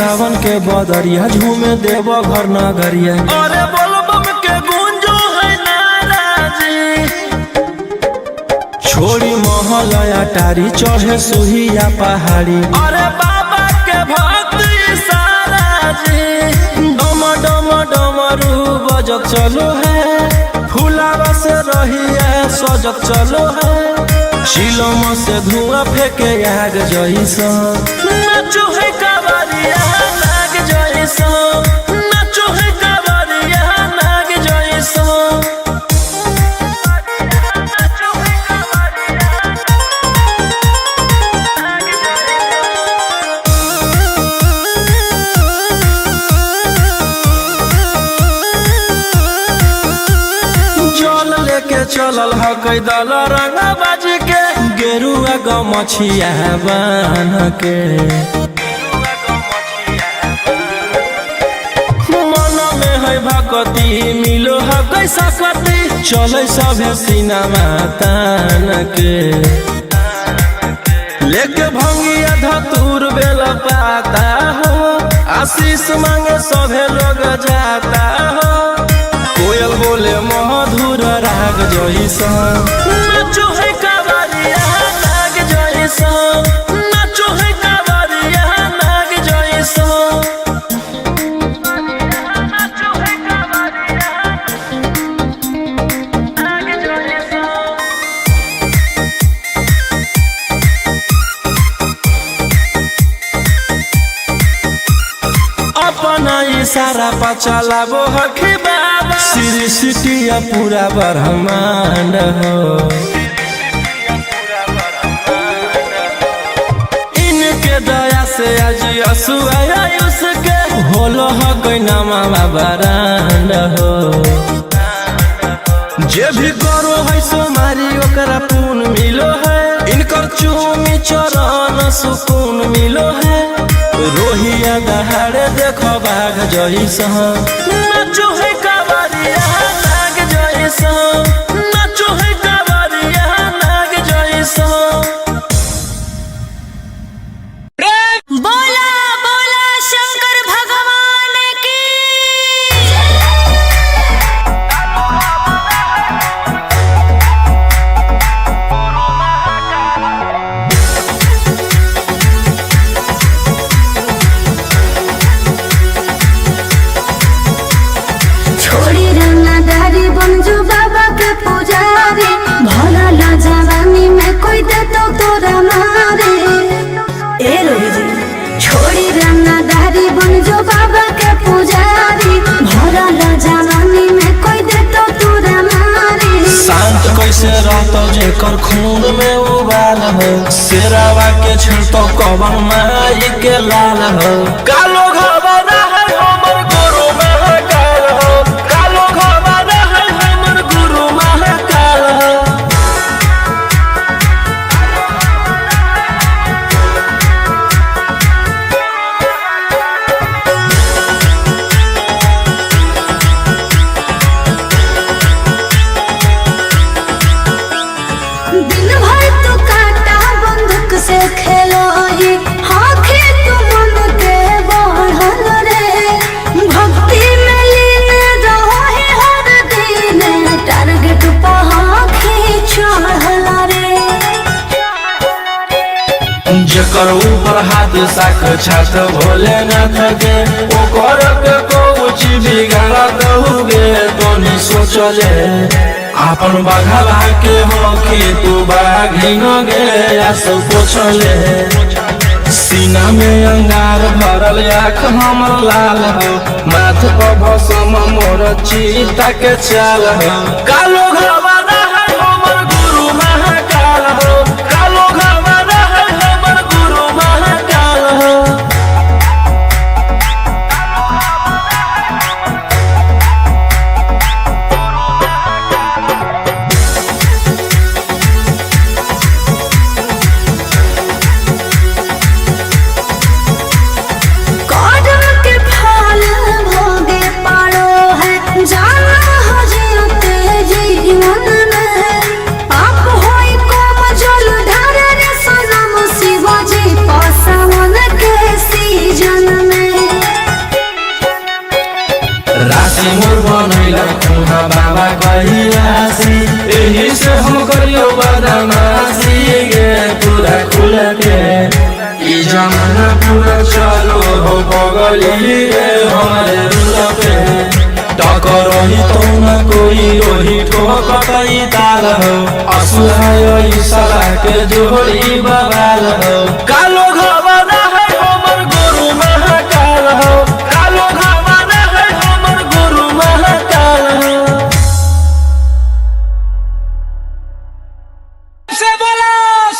सावन के बदरिया झूमे देव घर नगरिया। अरे बोलबम के गूंजो है नाराजी, छोड़ी महलया टारी चढ़े सुहिया पहाड़ी। अरे बाबा के भक्ति सारा जी, डम डम डमरू बजत चलो है, फुलावा से रही है सजत चलो है। शिलम से धुआं फेंके आग जैसा, नाचो है कावरिया नाग जैसा, नाचो है कावरिया नाग जैसा। जल लेके चलल ह कैदल रंगा बाज के, गेरुआ गमछिया बान के। मन में है भक्ति मिलो है कैसा कति, चले सभे सिनेमा तान के। लेके भंगिया धतूर बेल पाता हो, आशीष मांगे सभे लोग जाता हो। कोयल बोले मधुर राग जैसा, नाचो है कावरिया नाग जैसा, नाचो है कावरिया नाग जैसा। नाचो है कावरिया नाग जैसा। अपना इशारा पर चलाबो हखी बाबा, श्री सिटिया पूरा ब्रह्मांड हो। इनके दया से आज असुआ उसके, होलो ह गैनामा बरांड हो। जे भी करो है सोमारी ओकरा पून मिलो है, इनकर चूमी चरण सुकून मिलो है। रोहिया दहाड़े देखो बाघ जैसा, नाचो है कावरिया नाग जैसा, नाचो है कावरिया नाग जैसा। बोला बोला शंकर भगवान की। छोड़ी रंगदारी बन जो बाबा के पुजारी, भला ला जवानी में कोई दे तो तोरा मारे। ए रोजी छोड़ी रंगदारी बन जो बाबा के पुजारी, भला ला जवानी में कोई दे तो तोरा मारे। शांत कैसे रहतो जेकर खून में उबाल हो, शेरावा के छिड़तो कवन माई के लाल हो। कालो घबरा है हमर गुरु महाकाल हो, कालो घबरा है हमर गुरु महाकाल हो। दिन भर तू काटा बंदूक से खेलो ही, आँखें तू मन के बढ़ल रे। भक्ति में लीन रहो है हर दिन, टारगेट पर आँखें चढ़ल रे। जेकर ऊपर हाथ साख छात भोलेनाथ के, ओकर के कुछ बिगाड़त हुए तो नहीं सोचले। आपन बघला के होखी तू बाघिन गे आस पोछले। सीना में अंगार भरल आँख हमर लाल हो, माथ पर भसम मोर चीता के चाल हो। कालो घबरा है हमर गुरु महाकाल हो, कालो घबरा है हमर गुरु महाकाल हो। कदम के फल भोगे पड़ो है, जाना हो जीते जीवन चलो हो बगली रे हमारे रुलबे टकरही तो न कोई रोही ठोकतई ताल हो असुहाय सला के जोड़ी बवाल हो कालो घबरा है हमर गुरु महाकाल हो कालो घबरा है हमर गुरु महाकाल हो से बोला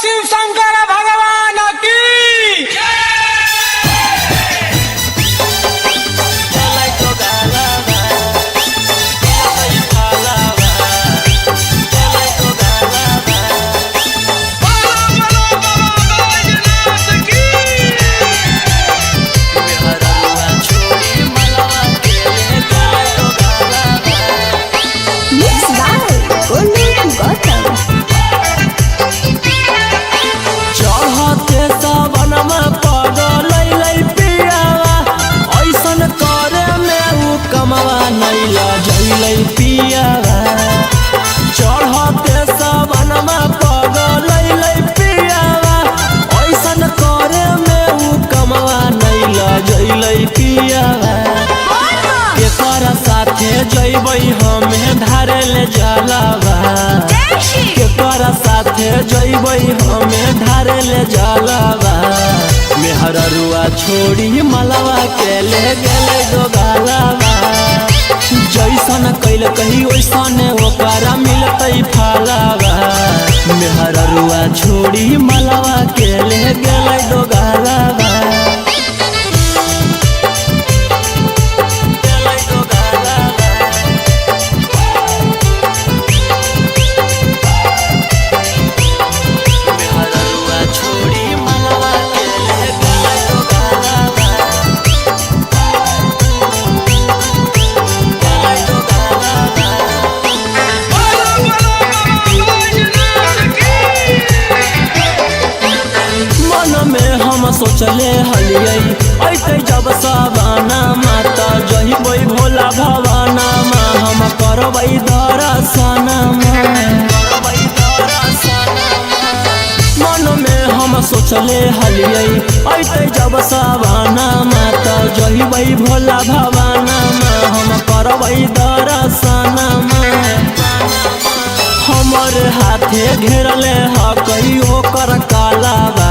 शिव शंकर भगवान की चढ़ते सबनमा पगलै पियावा ऐसन करे में उ कमवा नैला जैलै पियावा चढ़ते सबनमा पगलै पियावा ऐसन करे में उ कमवा नैला जैलै पियावा केकर साथे जैबै हमे धारे ले जलावा केकर साथे जैबै हमे धारे ले जलावा मेहररुआ छोड़ी मलवा के ले गेले दोगालावा जैसन कैल कही वैसन ओकरा मिलतै फालावा मेहररुआ छोड़ी मलवा के ले गेले दोगालावा सोचले हलियै ऐते जब सवाना माता जहिबै भोला भवाना मा हम करबै दर्शन मन में हम सोचले हलियै ऐते जब सवाना माता जहिबै भोला भवाना मा हम करबै दर्शन हमर हाथे घेरले ह कहियो कर कालावा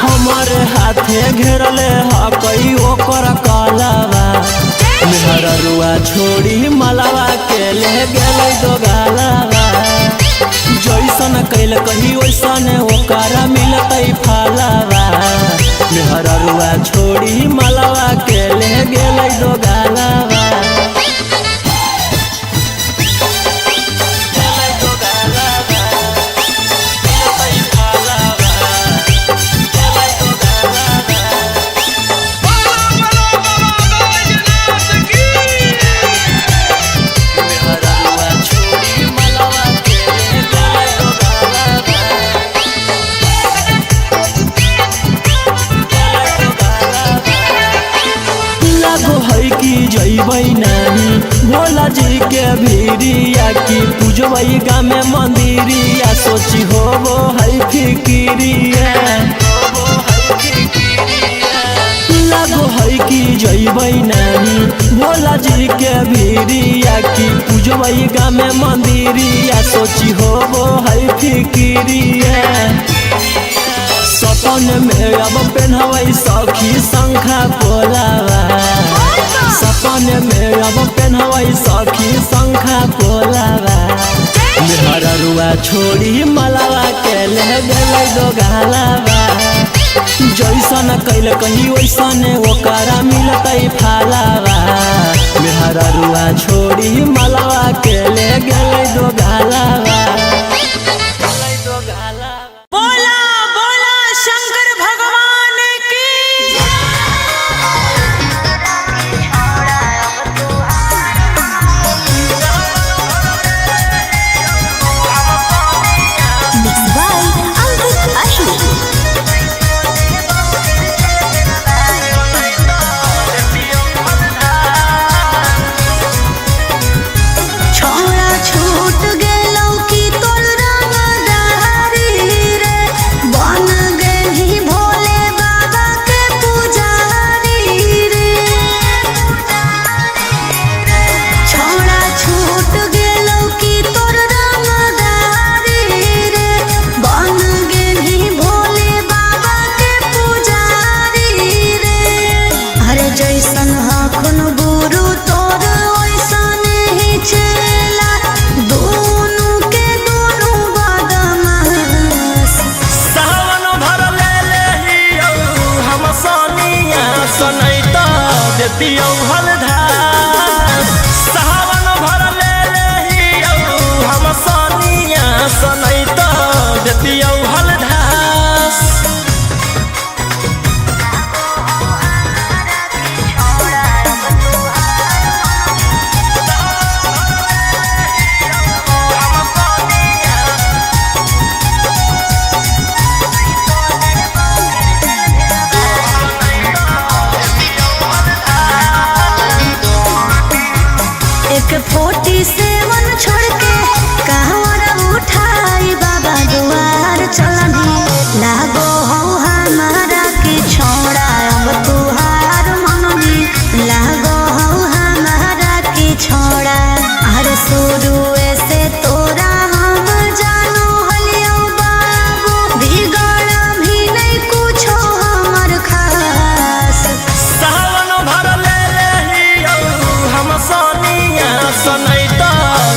हमर हाथे घेरले ह कहियो कर कालावा मेहररुआ छोड़ी मलवा के ले गेलै दोगालावा जैसन कैल कही वैसन ओकरा मिलतै फालावा मेहररुआ छोड़ी मलवा के ले गेलै दोगालावा जैबै नानी भोला जी के भीरिया की पूजबै गामे मंदिरिया सोची होबो है फिकिरिया लागो है कि जैबै नानी भोला जी के भीरिया की पूजबै गामे मंदिरिया सोची होबो है फिकिरिया सपन में अब पहनबै सखी शंखा पोलावा सपन में अब पहनबै सखी शंखा पोलावा मेहररुआ छोड़ी मलवा के ले गेलै दोगालावा जैसन कैल कही वैसन ओकरा मिलतै फालावा मेहररुआ छोड़ी मलवा के ले गेलै दोगालावा बोला बोला शंकर भगवान की देतियौ हलधास सावन भर ले लेहियौ हम सनिया सनैत देतियौ हलधास एक 47 छोड़ के कहवर उठाई बाबा दुआर चलनी लागो हो हमारा के छोड़ा अब तुहार मननी लागो हो हमारा के छोड़ा हर शुरू से तोरा हम जानो हलियो बाबू बिगड़ भी नहीं कुछो हमर खास सावन भर ले लेहियौ हम सनिया सनैत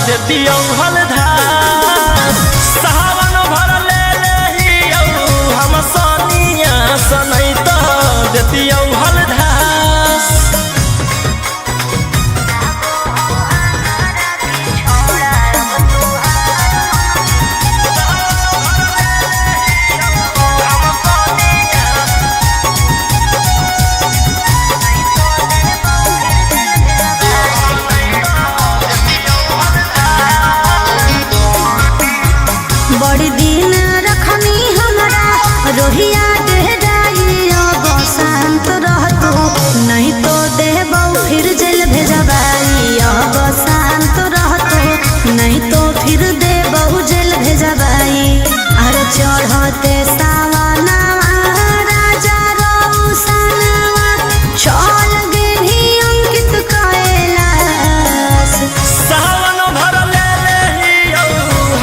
देतियौ हलधास सावन भर ले लेहियौ हम सनिया सनैत देतियौ हलधास बड़ी दिन रखनी हमरा रोहिया डेहराई अब शांत रहतू नहीं तो देबौ फिर जेल भेजबाई अब शांत रहतू नहीं तो फिर देबौ जेल भेजबाई अरे चढ़ते सावनवा राजा रौसनवा चल गेली अंकित कैलाश सावन भर ले लेहियौ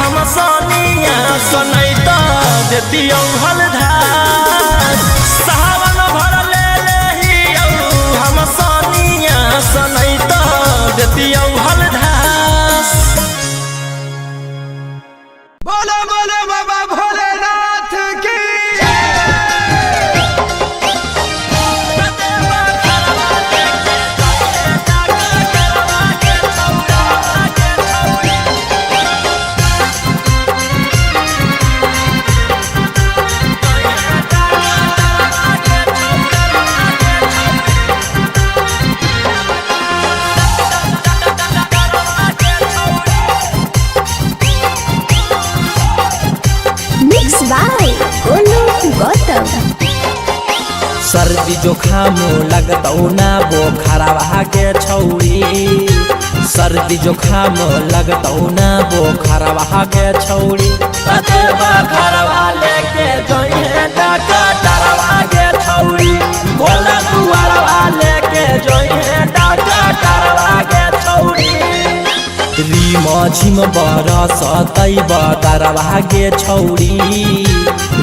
हम सनिया सनैत देतियौ हलधास सावन भर ले लेहियौ हम सनिया सनैत देतियौ हलधास बोलो बोलो बाबा भोलेनाथ की मिक्स बाय गोलू गौतम सर्दी जोखाम लगतौ ना बोखरवा के छौरी सर्दी जोखाम लगतौ ना बोखरवा के छौरी कतेबा घरवा लेके जइहे डॉक्टरवा के छौरी भोला दुआरवा लेके जइहे डॉक्टरवा के छौरी रिम झिम बरसतै बदरवा गे छौरी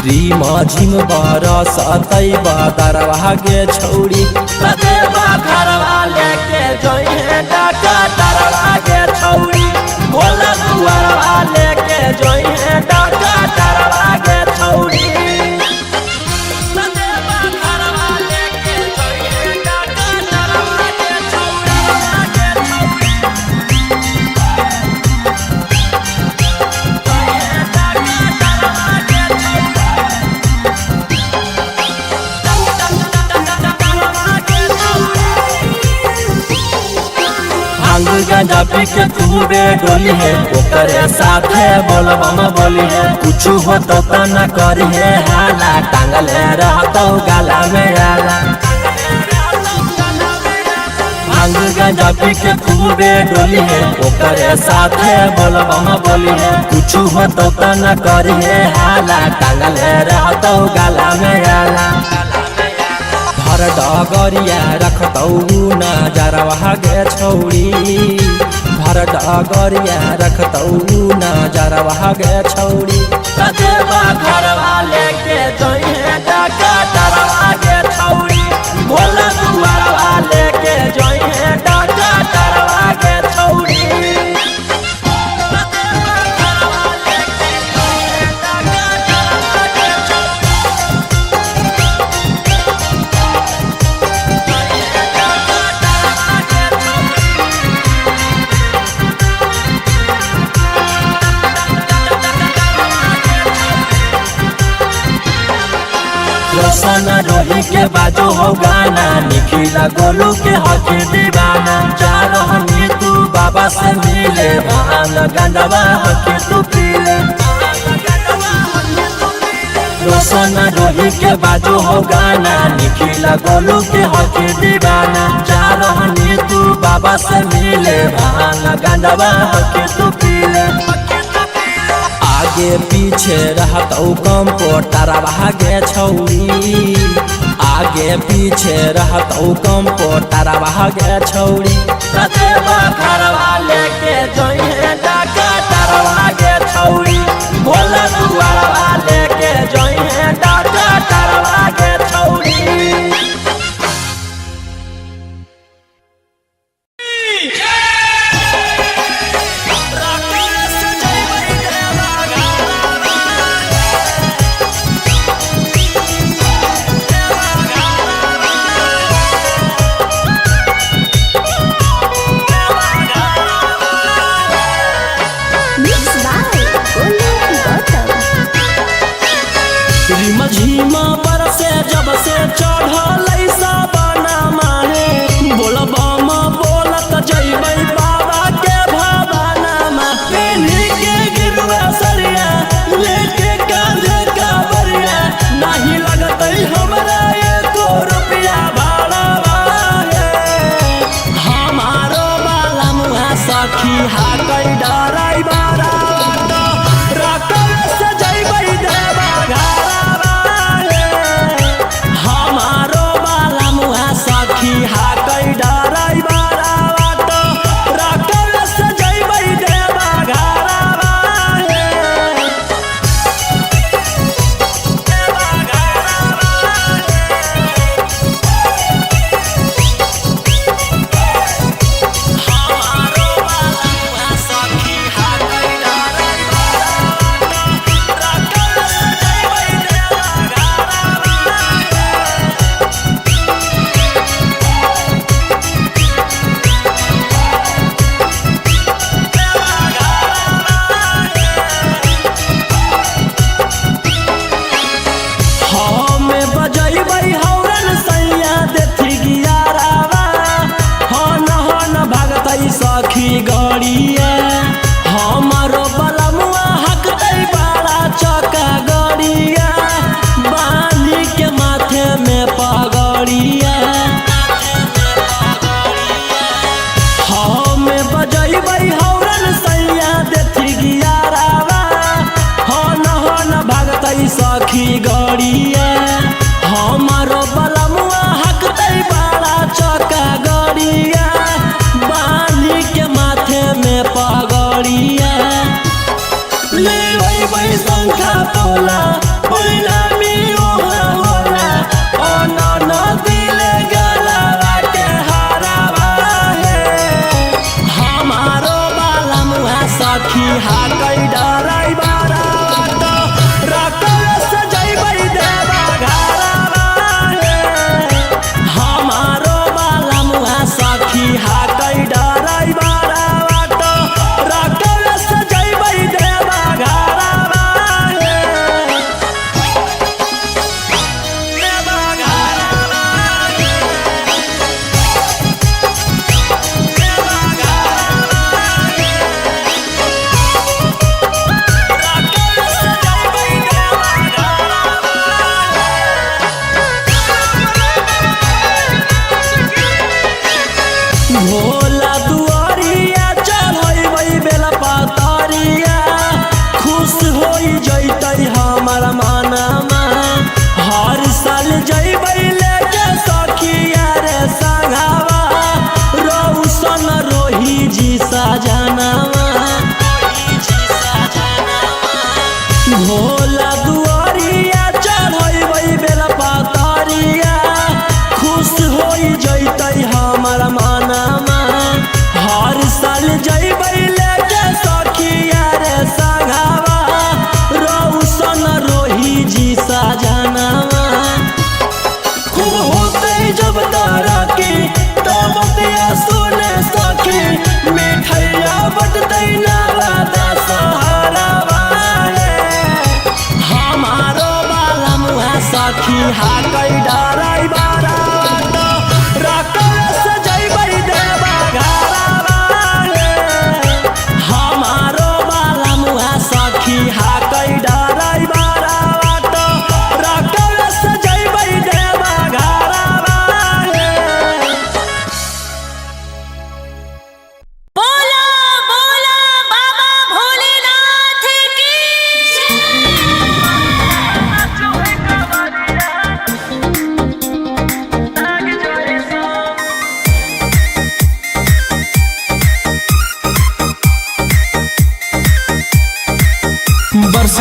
रिम झिम बरसतै बदरवा गे छौरी कतेबा घरवा लेके जइहे डॉक्टरवा गे छौरी भोला दुआरवा लेके जइहे डॉक्टरवा गे छौरी कतेबा घरवा लेके जइहे डॉक्टरवा गे छौरी भांग गांजा पी के पूरे डोली है ओकरे साथे बोलबम बोली है कुछ हो तो न करी है हाला टांगल रहतो गाला में आला भांग गांजा पी के पूरे डोली है ओकरे साथे बोलबम बोली है कुछ हो तो न करी है हाला टांगल रहतो गाला में आला भर डगरिया रखतौ नजरवा गे छौरी भर डगरिया रखतौ नजरवा गे छौरी कतेबा घरवा लेके जइहे डॉक्टरवा गे छौरी भोला दुआरवा लेके जइहे डॉक्टरवा गे छौरी रोशन रोही के बाजू हो गाना, निखिला गोलू के हकी दीवाना। जा रहनी तू बाबा से मिले, भांग गंडवा हकी तू पीले। रोशन रोही के बाजू हो गाना, निखिला गोलू के हकी दीवाना। जा रहनी तू बाबा से मिले, भांग गंडवा हकी तू पीले। आगे पीछे रहतौ कम पोटारा भागे छौरी, आगे पीछे रहतौ कम पोटारा भागे छौरी। कते घरवा लेके जइहे डाका तारा भागे छौरी, भोला दुआरवा लेके जइहे डाका तारा भागे छौरी। झीमा बरसे जब से चढ़ल साबना मारे, बोलबम बोलत जइबै बाबा के भवाना मा। पेन्ही के गिरुआ सरिया लेके कांधे कावरिया, नहीं लगतै हमरा एको रुपया भाड़ा रे। हमारो बाला मुहा सखी हाकै डराई बारा, रकम से जइबै देवा घरवा। हमारो बाला मुहा सखी हाकै डराई बारा, रकम से जइबै देवा घरवा। हमारो बाला मुहा सखी हाकै डराई बारा, रकम से जइबै देवा घरवा। हमें बजैबै हौरन सैया देथी गियारावा, हन भागतै सखी गड़िया। हमारो बलमुआ हकतै बाड़ा चका गड़िया, बांधी के माथे में पगड़िया। हमें बजैबै हौरन सैया देथी गियारावा, हन भागतै सखी गड़िया। हमारो बलमुआ हकतै बाड़ा चका गड़िया, बांधी के माथे में पगड़िया। लेबै शंखा पोला परिणामी ओहा होला, अन दिले गलवा के हारावा हे। हमारो बाला मुहा सखी हाकै डराई बारा, रकम से जइबै देवा घरवा हे। हमारो बाला मुहा सखी हाकै डराई बारा, रकम से जइबै देवा घरवा हे। देवा घरवा हे। देवा घरवा हे। रकम से जइबै देवा घरवा हे। भोला दुआरिया चढ़ैबै बेला पातरिया, खुश होई जइतै हमर मनमा। हर साल जइबै लेके सखिया रे संघवा, रोशन रोही जी सजनवा। भोला दुआरिया चढ़ैबै बेला पातरिया, खुश होई जइतै हमर मनमा।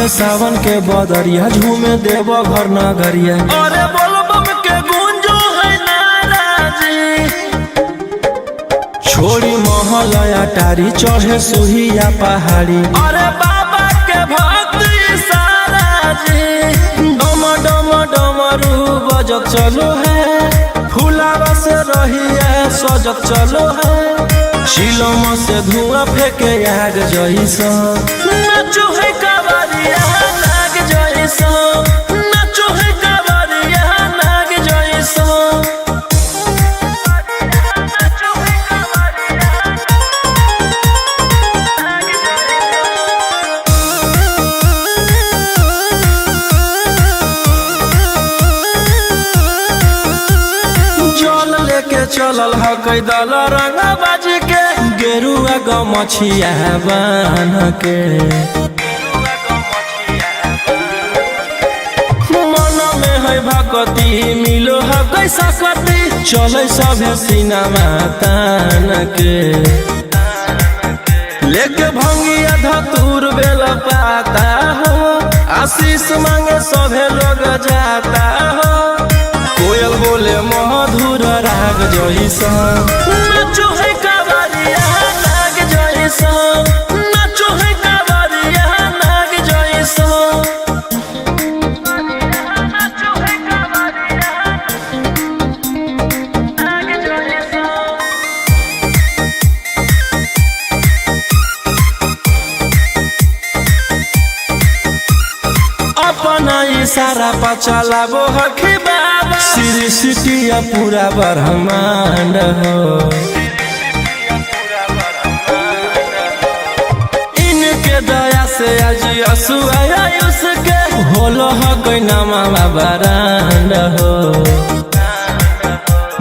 है सावन के बदरिया झूमे देव घर नगरिया। अरे बोलबम के गूंजो है नाराजी, छोड़ी महलया टारी चढ़े सुहिया पहाड़ी। अरे बाबा के भक्ति सारा जी, डम डम डमरू बजत चलो है, फुलावा से रहिया सजत चलो है। शिलम से धुआं फेंके आग जैसा, नाचो है कावरिया नाग जैसा, नाचो है कावरिया नाग जैसा। जल लेके चलल है कैदल रंग बाज के, गेरुआ गमछिया बान के। मन में है भक्ति मिलो है कैसा कति, चले सभे सिनेमा तान के। लेके भंगिया धतूर बेला पाता हो, आशीष मांगे सभे लोग जाता हो। कोयल बोले मधुर राग जैसा, नाचो है कावरिया नाग जैसा, नाचो है कावरिया नाग जैसा। नाचो है कावरिया नाग जैसा। अपना इशारा पर चलाबो हखी बाबा, श्री सिटिया पूरा ब्रह्मांड हो। इनके दया से आज असुआ उसके होलो है कोई नामा बरांड हो।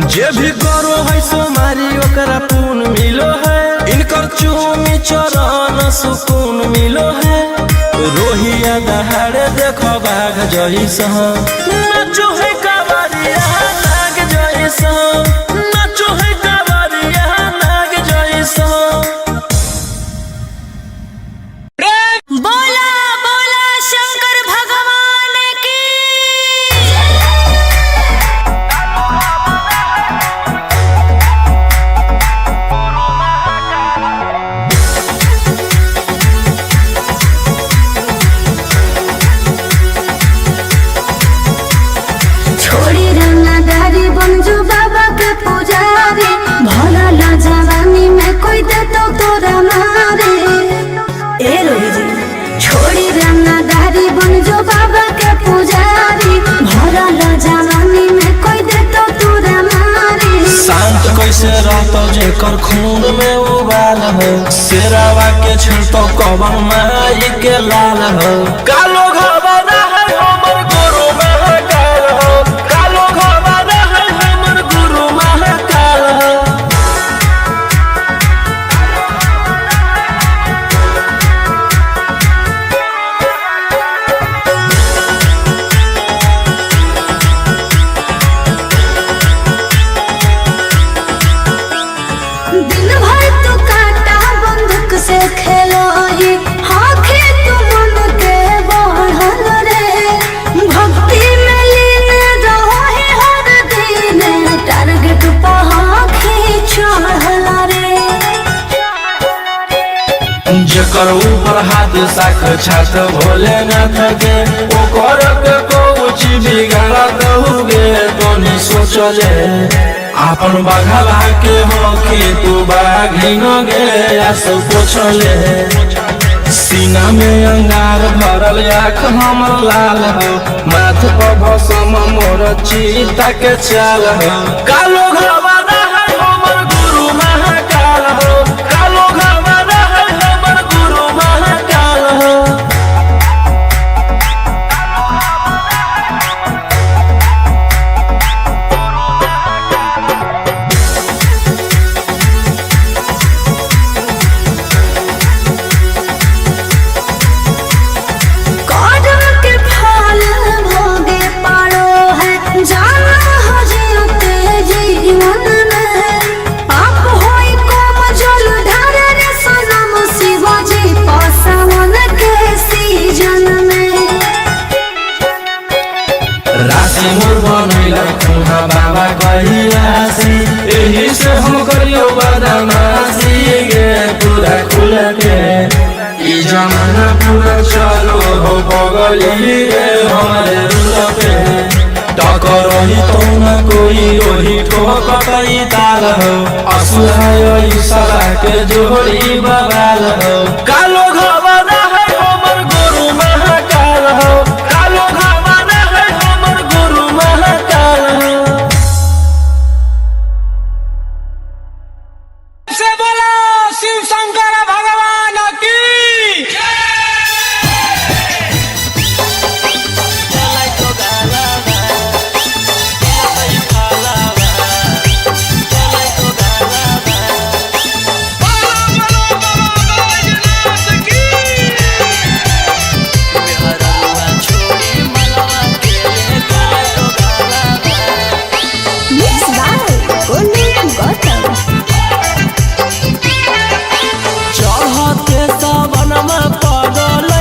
जे भी करो है सोमारी ओकरा पुण्य मिलो है, इनकर चूमी चरण सुकून मिलो है। रोहिया दहाड़े देखो बाघ जैसा, नाचो है कावरिया नाग जैसा, नाचो है कावरिया नाग जैसा। बोला बोला शंकर भगवान की। छोड़ी रंगदारी बंजू बाबा के पुजारी, भला ला जवानी में कोई दे तो तोरा मारे। ए रोही जी छोड़ी रंगदारी बंजू बाबा के पुजारी, भला ला जवानी में कोई दे तो तोरा मारे। शांत कैसे रहतो जेकर खून में उबाल हो, शेरावा के छिड़तो कवन माई के लाल हो। कालो घबरा है हमर गुरु महाकाल हो, कालो घबरा है हमर गुरु महाकाल हो। दिन भर तू काटा बंदूक से खेलो ही, आँखें तू मन के बढ़ल रे। भक्ति में लीन रहो है हर दिन, टारगेट पर आँखें चढ़ल रे। जेकर ऊपर हाथ साक्षात भोलेनाथ के, ओकर के कुछ बिगाड़त हुए तोनी सोचले। आपन बघला के होके तू बाघी न गे आस पोछले। सीना में अंगार भरल आँख हमर लाल हो, माथ पर भसम मोर चीता के चाल हो। कालो घबरा है हमर गुरु महाकाल हो, कालो घबरा है हमर गुरु महाकाल हो। कदम के फल भोगे पारो है, जाना हो जीते जीवन के ई जमाना पूरा चलो हो बगली रे हमारे रूल पे टकर ही तो न कोई रोही ठोकई ताल हो असुहाय सला के जोड़ी बवाल हो कालो घबरा है हमर गुरु महाकाल हो कालो घबरा है हमर गुरु महाकाल हो से बोला शिव शंकर भगवान की चढ़ते सबनमा पगल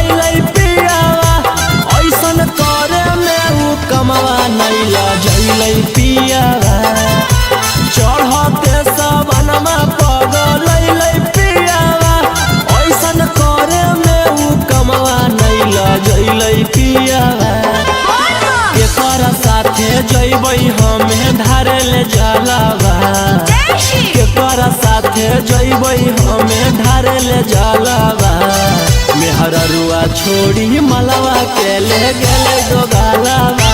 पियावा ऐसन करे में उ कमवा नहीं लजैलै पियावा केकर साथे जइबै हमें धारे ले जलावा केकर साथे जइबै हमें धारे ले जलावा मेहररुआ छोड़ी मलवा के ले गेलै दोगालावा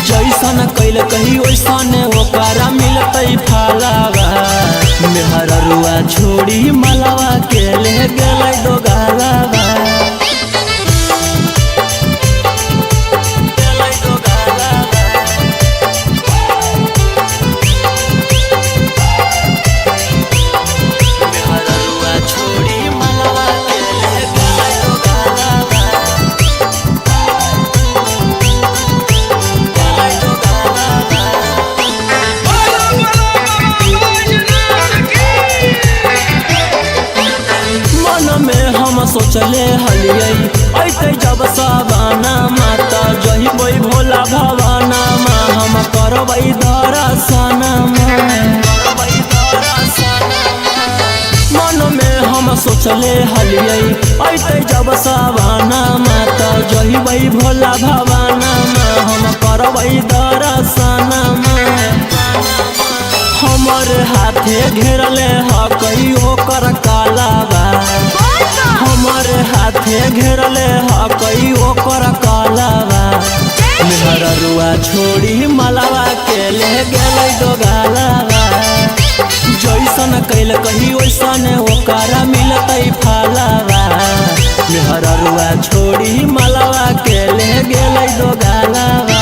जैसन कैल कही वैसन ओकरा मिलतै फलावा मेहररुआ छोड़ी मलवा के ले गेलै दोगालावा सोचले हलियै ऐते जब सवाना माता जहिबै भोला भवाना मा हम करबै दर्शन मन में हम सोचले हलियै ऐते जब सवाना माता जहिबै भोला भवाना मा हम करबै दर्शन हमर हाथे घेरले ह कई ओकर कालावा हमर हाथे घेरले ह कई ओकर कालावा मेहररुआ छोड़ी मलावा के ले गेलै दोगालावा जैसन कैल कही वैसन ओकरा मिलतै फलावा मेहररुआ छोड़ी मलावा के ले गेलै दोगालावा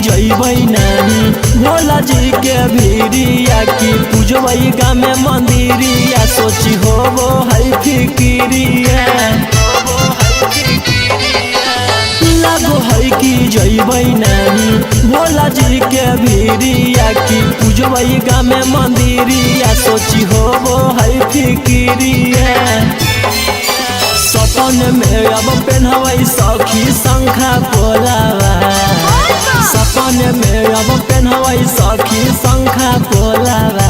जइबै नहीं भोला जी के भीरिया की पूजबै गामे मंदिरिया सोची होबो है फिकिरिया लागो है कि जइबै नहीं भोला जी के भीरिया की पूजबै गामे मंदिरिया सोची होबो है फिकिरिया सपन में अब पेन्हबै सखी शंखा पोलावा सपन में अब पेन्हबै सखी शंखा पोलावा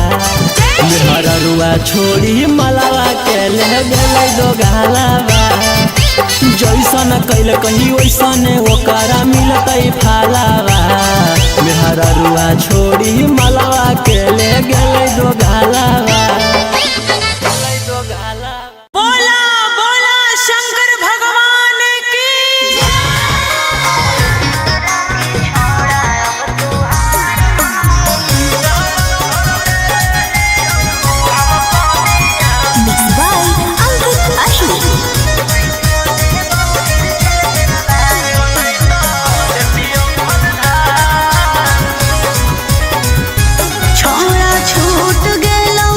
मेहररुआ छोड़ी मलावा के ले गेलै दोगालावा जैसन कैल कही वैसन ओकरा मिलतै फलावा मेहररुआ छोड़ी मलावा के ले गेलै दोगालावा छोड़ा छूट गेलौ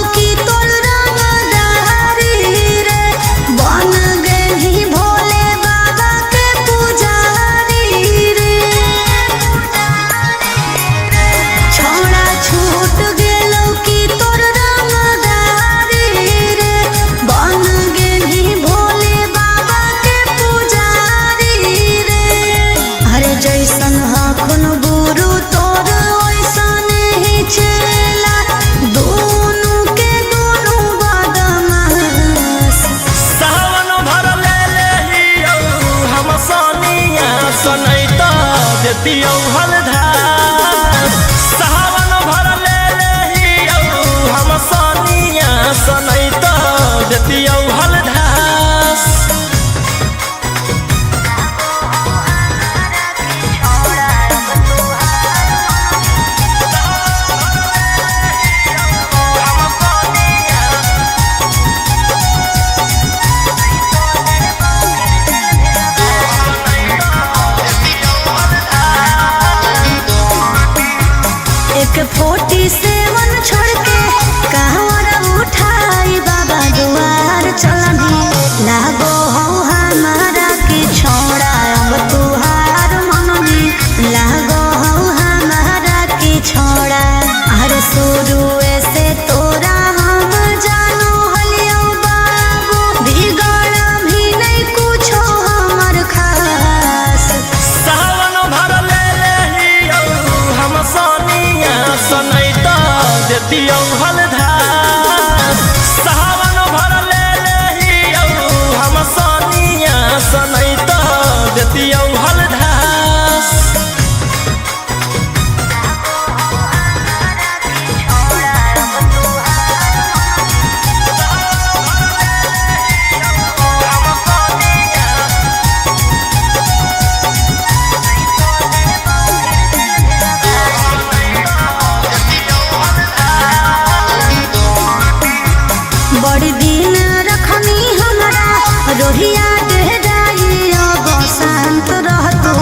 देतियौ हलधार सावन भर ले लेहियौ हम सनिया सनैत देतियौ हलधार एक 47 छोड़ के कांवर उठाई बाबा दुआर चलनी लागो हो हमारा के छोड़ा अब तुहार मननी लागो हो हमारा के छोड़ा अरे शुरू से तोरा हम जानो हलियो बाबू बिगड़ भी नहीं कुछो हमर खास सावन भर ले लेहियौ हम सनिया सनैत देतियौ हलधार सावन भर ले लेहियौ हम सनिया सनैत देतियौ हलधार बड़ी दिन रखनी हमरा रोहिया डेहराई अब शांत रहतो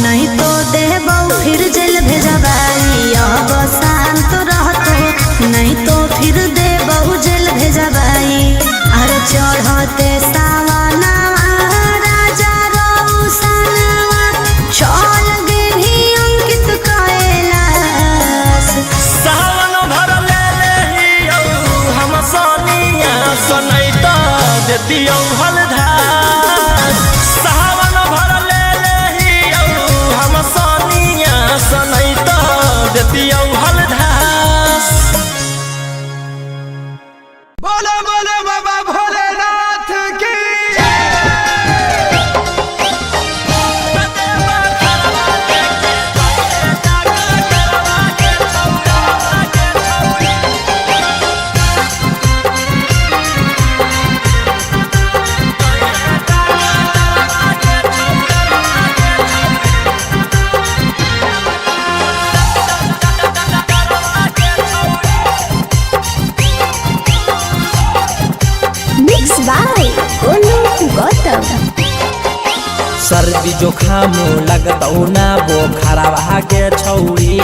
नहीं तो देबौ फिर जेल भेजबाई अब शांत रहतो नहीं तो फिर देबौ जेल भेजबाई अरे चढ़ते सावनवा राजा रौसनवा चल गेली अंकित कैलाश सावन भर ले लेहियौ हम सनिया सनैत देतियौ हलधार सावन भर ले लेहियौ हम सनिया सनैत देतियौ हलधार बोलो बोलो बाबा भोलेनाथ की मिक्स बाय गोलू गौतम सर्दी जोखाम लगतौ ना बोखरवा के छौरी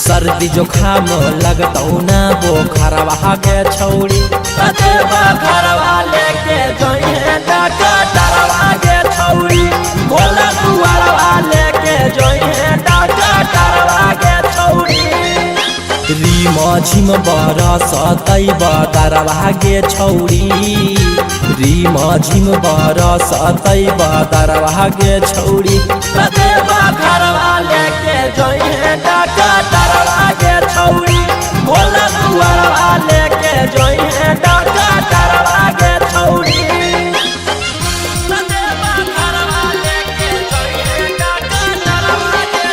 सर्दी जोखाम लगतौ ना बोखरवा के छौरी कते बखरवा लेके जोइहे डकटरवा के छौरी भोला दुआरवा लेके जोइहे डकटरवा के छौरी रीम झिम बरसतै बदरवा गे छौरी रीम झिम बरसतै बदरवा गे छौरी कते बखरवा लेके जोइहे डकटरवा गे छौरी भोला दुआरवा लेके जोइहे डकटरवा गे छौरी कते बखरवा लेके जोइहे डकटरवा गे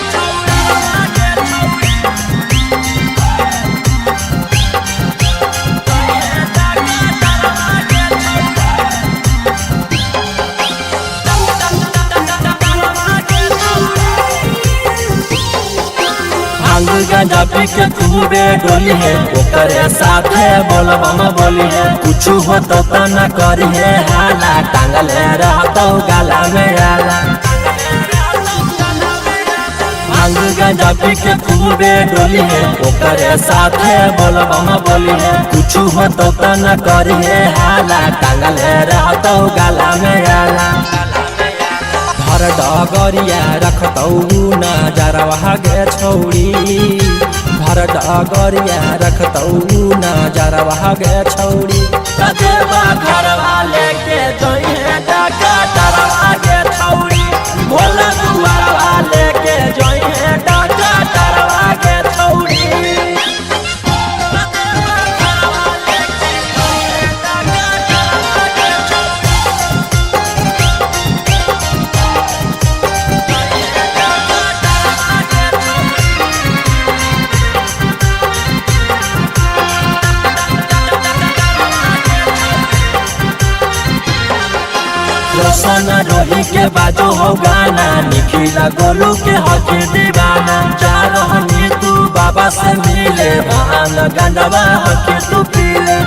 भांग गांजा पी के खूबे डोली है ओकरे साथे बोलबम बोली है कुछ होतो त न करी है हाला टांगले रहतो गाला में आला भांग गांजा पी के खूबे डोली है ओकरे साथे बोलबम बोली है कुछ होतो त न करी है हाला टांगले रहतो गाला में आला धर डगरिया रखतौ नजरवा गे छौरी धर डगरिया रखतौ नजरवा गे छौरी कते बखरवा लेके जोइहे डकटरवा गे छौरी भोला दुआरवा लेके जोइहे डकटरवा गे छौरी रोशन रोही के बाजू हो गाना, निखिला गोलू के हक दीवाना। जा रहनी तू बाबा से मिले, भांग गंजवा हक तू पीले।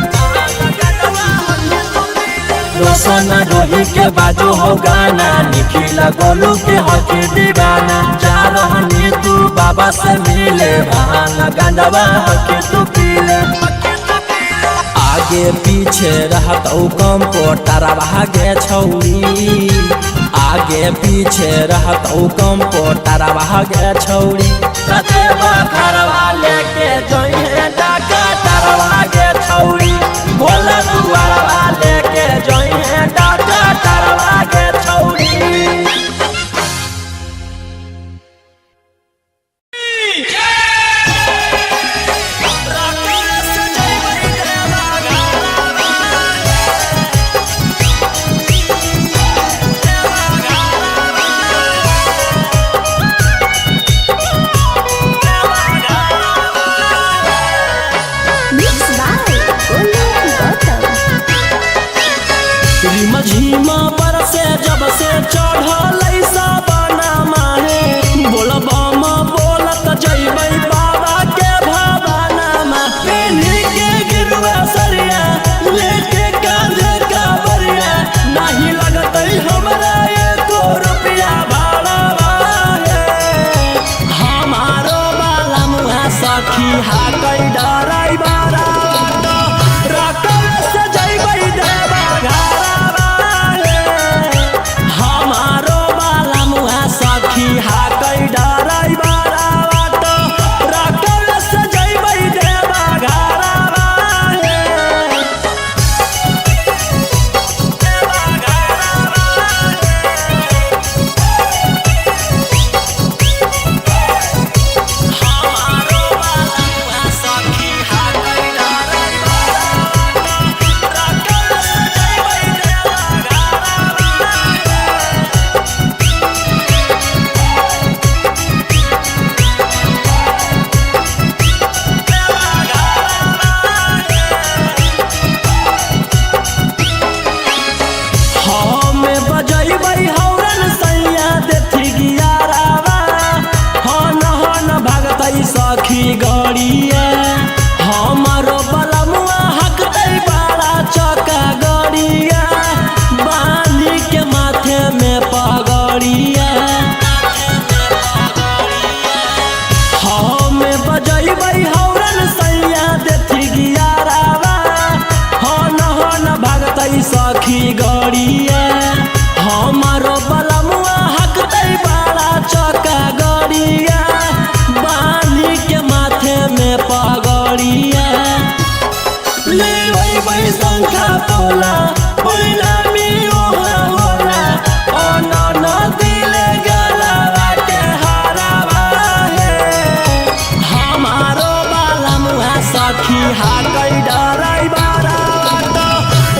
रोशन रोही के बाजू हो गाना, निखिला गोलू के हक दीवाना। जा रहनी तू बाबा से मिले, भांग गंजवा हक तू पीले। आगे पीछे रहत कंप्यूटर भागे छौरी, आगे पीछे रहत कंप्यूटर भागे छौरी। कते बखरवा लेके जइहे डॉक्टर भागे छौरी, भोला दुआरवा लेके जइहे डॉक्टर भागे छौरी। झीमा पर से जब से चढ़ल साबना माहे, बोलबम बोलत जइबै बाबा के भवाना मा। पेन्ही के गिरुआ सरिया लेके कांधे कावरिया, नहीं लगतै हमरा एको रुपया भाड़ा बाहे। हमारो बाला मुहा सखी हाकै डराई बारा, रकम से जइबै देवा घरा। हाकै डराई बारा बाटो, रकम से जइबै देवा घरा बाहे। देवा घरा हमारो बाला सखी हाकै डराई बारा बाटो, रकम से जइबै देवा घरा सखी गड़िया। हमारो बलमुआ हकतै बड़ा चका गड़िया, बांधी के माथे में पगड़िया। हमें बजैबै हौरन सैया देथी गियारावा, हन भागतै सखी गड़िया। हमारो बलमुआ हकतै बड़ा चका गड़िया, बांधी के माथे में पगड़िया। लेबै शंखा तोला परिणामी ओहा होला, अन दिले गला के हारावा हे। हमारो बाला मुहा सखी हाकै डराई बारा बाटो,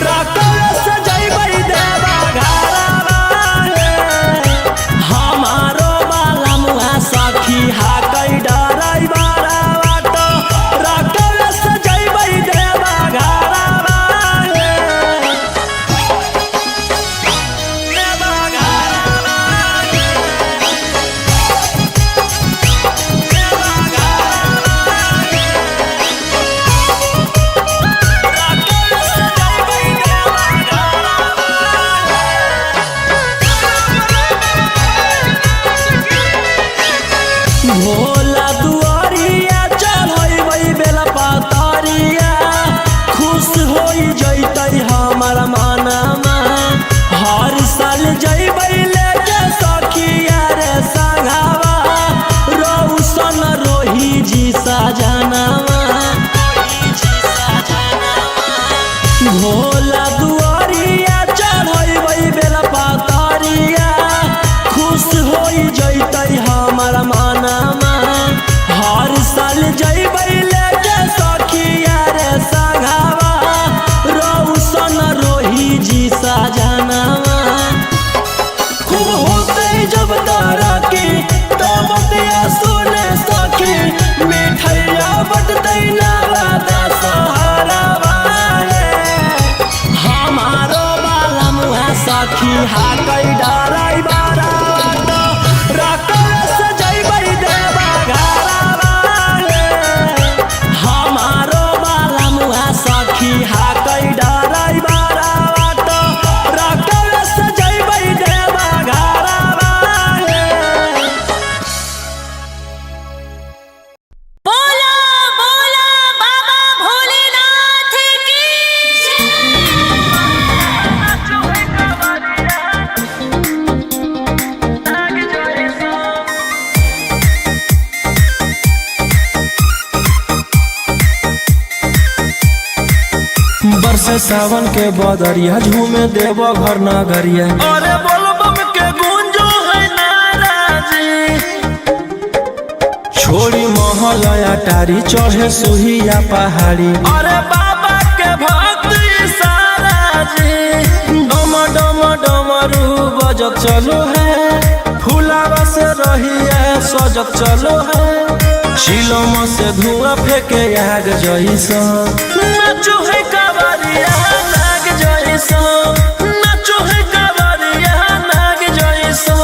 रकम से जइबै देवा घरा हे। हमारो बाला मुहा सखी हाकै डराई बारा बाटो, रकम से जइबै देवा घरा हे। देवा घरा देवा रकम से जइबै देवा भोला दुआरिया चढ़ैबै बेला पातरिया, खुश होई जइतै हमर मनमा। हर साल जइबै लेके सखिया रे संघावा, रोशन रोही जी सजनावा। भोला दुआरिया चढ़ैबै बेला पातरिया, खुश होई जइतै हमर मनमा। हर साल जइबै लेके सखिया रे संघावा, रोशन रोही जी सजनावा। खूब होतै जब तारा की तब बतिया सुने सखी, मिठैया बटतै नाला दा सहारा। सखी हाकै डराई बारा रकस जइबै देवा घरवा हमारो बाला मुआ सखी हाकै डराई बारा रकस जइबै देवा घरवा बोला बोला बाबा भोलेनाथ की बरसे सावन के बदरिया झूमे देव घर नगरिया अरे बोलबम के गूंजो है नाराजी। छोड़ी महल अटारी चढ़े सुहिया पहाड़ी अरे बाबा के भक्त सारा जी। डम डम डमरू बजत चलो है फुलावा से रही है सजत चलो है शिलम से धुआं फेंके आग जैसा नाचो है कावरिया नाग जैसा। नाचो है कावरिया नाग जैसा।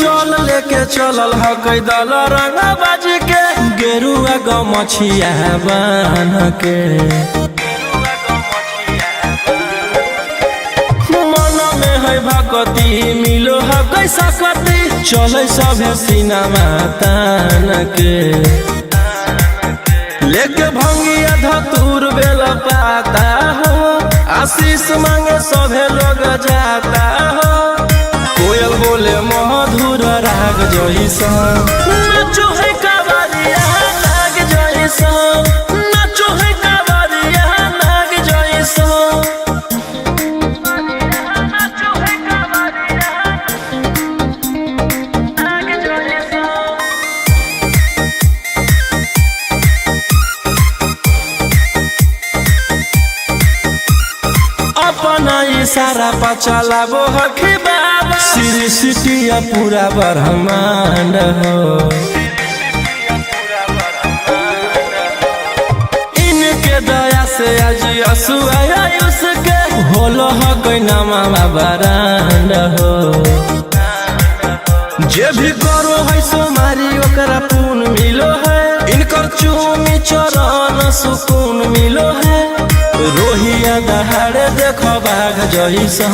जल लेके चलल है कैदल रंगा बाजी के गेरुआ गमछिया बान के मन में है भगती मिलो है कैसा कती चले सभे सिनेमा तान के लेके भंगिया धतूर बेल पाता हो आशीष मांगे सभे लोग जाता हो कोयल बोले मधुर राग जैसा नाचो है कावरिया नाग जैसा। नाचो है कावरिया नाग जैसा। नाचो है कावरिया नाग जैसा। अपना इशारा पर चलाबो हखी बाबा श्री सिटिया पूरा ब्रह्मांड हो इनके दया से आज असुआ उसके होलो हो कोई नामा बरांड हो जे भी करो है सोमारी ओकरा पून मिलो है इनकर चूमी चरण सुकून मिलो है रोहिया दहाड़े देखो बाघ जैसा।